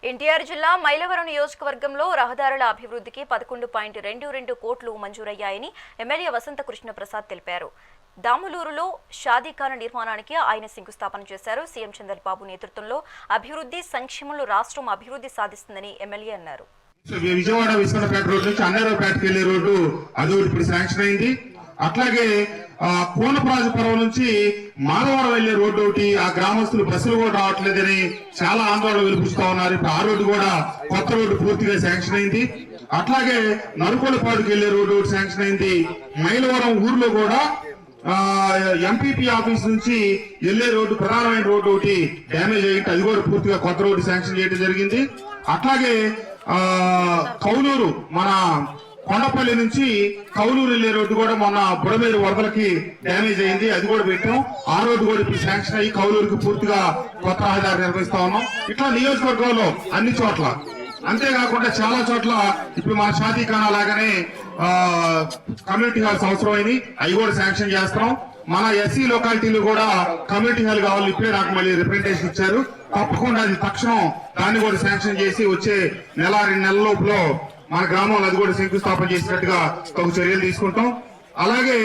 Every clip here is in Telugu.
ఎన్టీఆర్ జిల్లా మైలవరం నియోజకవర్గంలో రహదారుల అభివృద్ధికి 11.22 కోట్లు మంజూరయ్యాయని ఎమ్మెల్యే వసంత కృష్ణ ప్రసాద్ తెలిపారు. దాములూరులో షాదీఖానా నిర్మాణానికి ఆయన శంకుస్థాపన చేశారు. సీఎం చంద్రబాబు నేతృత్వంలో అభివృద్ధి సంక్షేమంలో రాష్ట్రం అభివృద్ధి సాధిస్తుందని ఎమ్మెల్యే అన్నారు. విజయవాడ విశ్వనాథపేట రోడ్ నుంచి అన్నేరావుపేటకి వెళ్లే రోడ్డు అది ఇప్పుడు శాంక్షన్ అయింది. అట్లాగే కోనప్రాజపురం నుంచి మాధవరం వెళ్లే రోడ్డు ఒకటి ఆ గ్రామస్తులు బస్సులు కూడా రావట్లేదని చాలా ఆందోళన వెలిపిస్తా ఉన్నారు. ఇప్పుడు ఆ రోడ్డు కూడా కొత్త రోడ్డు పూర్తిగా శాంక్షన్ అయింది. అట్లాగే నరుకోలపాడుకి వెళ్లే రోడ్డు ఒకటి శాంక్షన్ అయింది. మైలవరం ఊర్లో కూడా ఎంపీపీ ఆఫీస్ నుంచి వెళ్లే రోడ్డు ప్రధానమైన రోడ్డు ఒకటి డ్యామేజ్ అయ్యింది. అది కూడా పూర్తిగా కొత్త రోడ్డు శాంక్షన్ చేయడం జరిగింది. అట్లాగే కౌలూరు మన కొండపల్లి నుంచి కౌలూరు వెళ్లే రోడ్డు కూడా మొన్న బుడమేరు వరదలకి డ్యామేజ్ అయింది. అది కూడా పెట్టాం. ఆ రోడ్డు కూడా ఇప్పుడు శాంక్షన్ అయ్యి కౌలూరుకి పూర్తిగా కొత్త రహదారి నిర్వహిస్తా ఉన్నాం. ఇట్లా నియోజకవర్గంలో అన్ని చోట్ల, అంతేకాకుండా చాలా చోట్ల ఇప్పుడు మన షాదీఖానా లాగానే కమ్యూనిటీ హాల్స్ అవసరమైనవి, అవి కూడా శాంక్షన్ చేస్తున్నాం. మన ఎస్సీ లొకాలిటీలు కూడా కమ్యూనిటీ హాల్ కావాలి. ఇప్పుడే నాకు మళ్ళీ రిప్రజెంటేషన్ ఇచ్చారు. తప్పకుండా అది తక్షణం దాన్ని కూడా శాంక్షన్ చేసి వచ్చే నెల 2 నెలల లోపులో మన గ్రామంలో అది కూడా శంకుస్థాపన చేసినట్టుగా తగు చర్యలు తీసుకుంటాం. అలాగే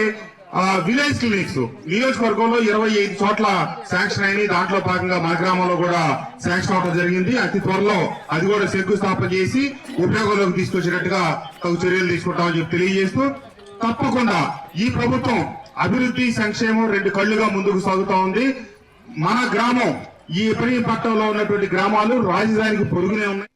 విలేజ్ క్లినిక్స్ నియోజకవర్గంలో 25 చోట్ల శాంక్షన్ అయినాయి. దాంట్లో భాగంగా మన గ్రామంలో కూడా శాంక్షన్ అవడం జరిగింది. అతి త్వరలో అది కూడా శంకుస్థాపన చేసి ఉపయోగంలోకి తీసుకొచ్చినట్టుగా తగు చర్యలు తీసుకుంటామని చెప్పి తెలియజేస్తూ, తప్పకుండా ఈ ప్రభుత్వం అభివృద్ధి సంక్షేమం 2 కళ్లుగా ముందుకు సాగుతా ఉంది. మన గ్రామం ఈ ఇబ్రహీంపట్నంలో ఉన్నటువంటి గ్రామాలు రాజధానికి పొరుగునే ఉన్నాయి.